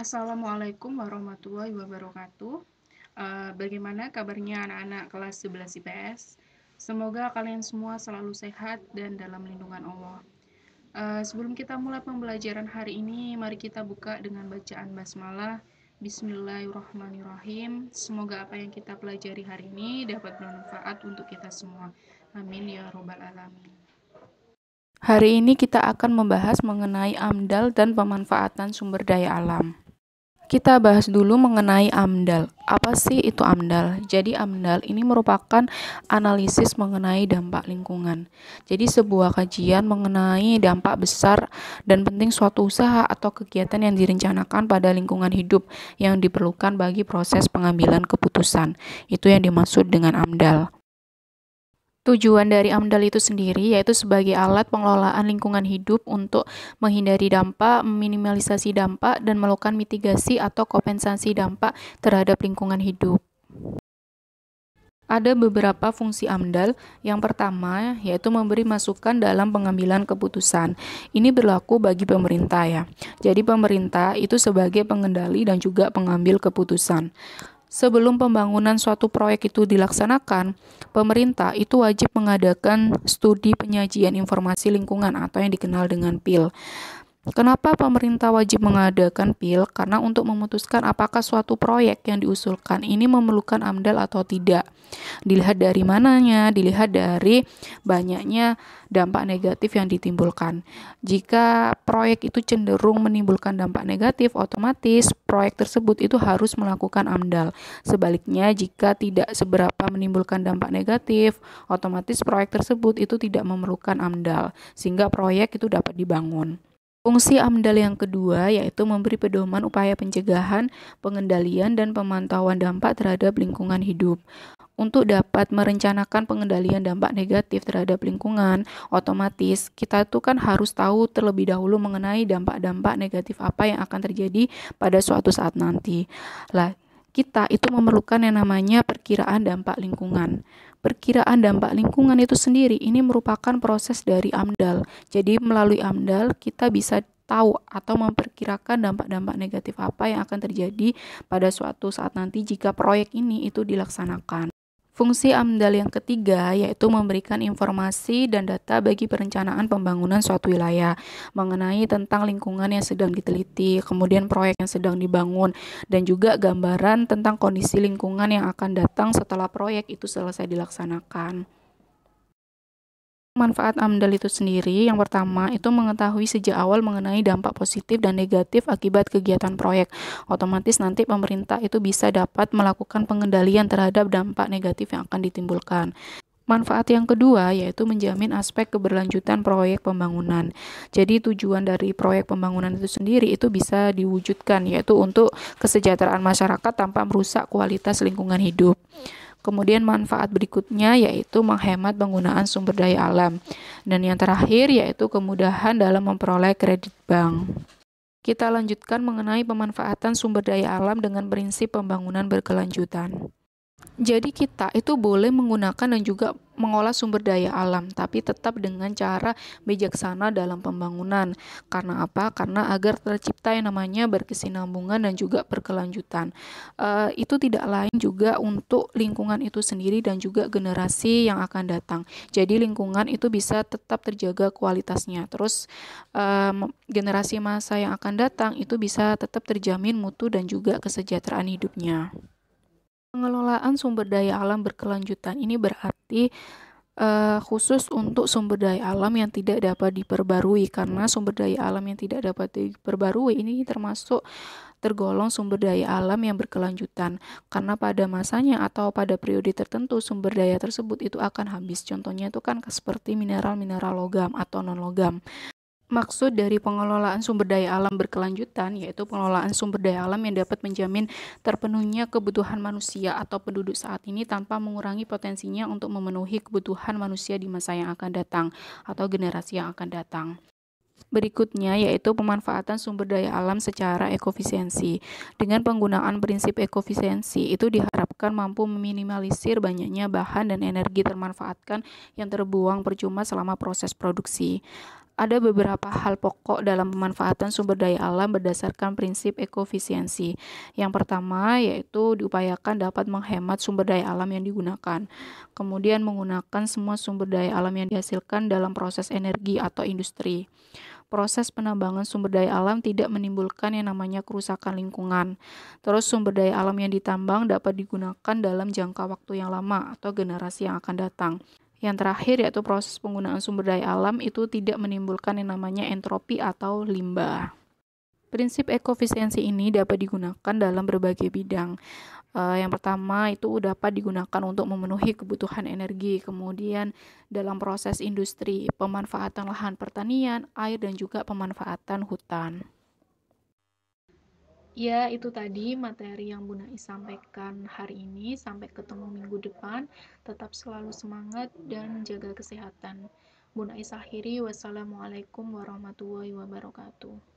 Assalamualaikum warahmatullahi wabarakatuh. Bagaimana kabarnya anak-anak kelas 11 IPS? Semoga kalian semua selalu sehat dan dalam lindungan Allah. Sebelum kita mulai pembelajaran hari ini, mari kita buka dengan bacaan basmalah. Bismillahirrahmanirrahim. Semoga apa yang kita pelajari hari ini dapat bermanfaat untuk kita semua. Amin ya robbal alamin. Hari ini kita akan membahas mengenai AMDAL dan pemanfaatan sumber daya alam. Kita bahas dulu mengenai AMDAL. Apa sih itu AMDAL? Jadi AMDAL ini merupakan analisis mengenai dampak lingkungan. Jadi sebuah kajian mengenai dampak besar dan penting suatu usaha atau kegiatan yang direncanakan pada lingkungan hidup yang diperlukan bagi proses pengambilan keputusan. Itu yang dimaksud dengan AMDAL. Tujuan dari AMDAL itu sendiri yaitu sebagai alat pengelolaan lingkungan hidup untuk menghindari dampak, meminimalisasi dampak, dan melakukan mitigasi atau kompensasi dampak terhadap lingkungan hidup. Ada beberapa fungsi AMDAL. Yang pertama yaitu memberi masukan dalam pengambilan keputusan. Ini berlaku bagi pemerintah ya. Jadi pemerintah itu sebagai pengendali dan juga pengambil keputusan. Sebelum pembangunan suatu proyek itu dilaksanakan, pemerintah itu wajib mengadakan studi penyajian informasi lingkungan atau yang dikenal dengan PIL. Kenapa pemerintah wajib mengadakan PIL? Karena untuk memutuskan apakah suatu proyek yang diusulkan ini memerlukan AMDAL atau tidak. Dilihat dari mananya? Dilihat dari banyaknya dampak negatif yang ditimbulkan. Jika proyek itu cenderung menimbulkan dampak negatif, otomatis proyek tersebut itu harus melakukan AMDAL. Sebaliknya, jika tidak seberapa menimbulkan dampak negatif, otomatis proyek tersebut itu tidak memerlukan AMDAL, sehingga proyek itu dapat dibangun. Fungsi AMDAL yang kedua yaitu memberi pedoman upaya pencegahan, pengendalian, dan pemantauan dampak terhadap lingkungan hidup. Untuk dapat merencanakan pengendalian dampak negatif terhadap lingkungan, otomatis kita tuh kan harus tahu terlebih dahulu mengenai dampak-dampak negatif apa yang akan terjadi pada suatu saat nanti. Kita itu memerlukan yang namanya perkiraan dampak lingkungan. Perkiraan dampak lingkungan itu sendiri ini merupakan proses dari AMDAL. Jadi melalui AMDAL kita bisa tahu atau memperkirakan dampak-dampak negatif apa yang akan terjadi pada suatu saat nanti jika proyek ini itu dilaksanakan. Fungsi AMDAL yang ketiga yaitu memberikan informasi dan data bagi perencanaan pembangunan suatu wilayah mengenai tentang lingkungan yang sedang diteliti, kemudian proyek yang sedang dibangun, dan juga gambaran tentang kondisi lingkungan yang akan datang setelah proyek itu selesai dilaksanakan. Manfaat AMDAL itu sendiri, yang pertama itu mengetahui sejak awal mengenai dampak positif dan negatif akibat kegiatan proyek. Otomatis nanti pemerintah itu bisa dapat melakukan pengendalian terhadap dampak negatif yang akan ditimbulkan. Manfaat yang kedua yaitu menjamin aspek keberlanjutan proyek pembangunan. Jadi tujuan dari proyek pembangunan itu sendiri itu bisa diwujudkan yaitu untuk kesejahteraan masyarakat tanpa merusak kualitas lingkungan hidup. Kemudian manfaat berikutnya yaitu menghemat penggunaan sumber daya alam. Dan yang terakhir yaitu kemudahan dalam memperoleh kredit bank. Kita lanjutkan mengenai pemanfaatan sumber daya alam dengan prinsip pembangunan berkelanjutan. Jadi kita itu boleh menggunakan dan juga mengolah sumber daya alam, tapi tetap dengan cara bijaksana dalam pembangunan. Karena apa? Karena agar tercipta yang namanya berkesinambungan dan juga berkelanjutan. Itu tidak lain juga untuk lingkungan itu sendiri dan juga generasi yang akan datang. Jadi lingkungan itu bisa tetap terjaga kualitasnya. Terus generasi masa yang akan datang itu bisa tetap terjamin mutu dan juga kesejahteraan hidupnya. Pengelolaan sumber daya alam berkelanjutan ini berarti khusus untuk sumber daya alam yang tidak dapat diperbarui, karena sumber daya alam yang tidak dapat diperbarui ini termasuk tergolong sumber daya alam yang berkelanjutan, karena pada masanya atau pada periode tertentu sumber daya tersebut itu akan habis. Contohnya itu kan seperti mineral-mineral logam atau non-logam. Maksud dari pengelolaan sumber daya alam berkelanjutan yaitu pengelolaan sumber daya alam yang dapat menjamin terpenuhnya kebutuhan manusia atau penduduk saat ini tanpa mengurangi potensinya untuk memenuhi kebutuhan manusia di masa yang akan datang atau generasi yang akan datang. Berikutnya yaitu pemanfaatan sumber daya alam secara ekofisiensi. Dengan penggunaan prinsip ekofisiensi itu diharapkan mampu meminimalisir banyaknya bahan dan energi termanfaatkan yang terbuang percuma selama proses produksi. Ada beberapa hal pokok dalam pemanfaatan sumber daya alam berdasarkan prinsip ekofisiensi. Yang pertama yaitu diupayakan dapat menghemat sumber daya alam yang digunakan. Kemudian menggunakan semua sumber daya alam yang dihasilkan dalam proses energi atau industri. Proses penambangan sumber daya alam tidak menimbulkan yang namanya kerusakan lingkungan. Terus sumber daya alam yang ditambang dapat digunakan dalam jangka waktu yang lama atau generasi yang akan datang. Yang terakhir yaitu proses penggunaan sumber daya alam itu tidak menimbulkan yang namanya entropi atau limbah. Prinsip ekofisiensi ini dapat digunakan dalam berbagai bidang. Yang pertama itu dapat digunakan untuk memenuhi kebutuhan energi, kemudian dalam proses industri, pemanfaatan lahan pertanian, air, dan juga pemanfaatan hutan. Ya, itu tadi materi yang Bu Nais sampaikan hari ini. Sampai ketemu minggu depan. Tetap selalu semangat dan jaga kesehatan. Bu Nais akhiri, wassalamualaikum warahmatullahi wabarakatuh.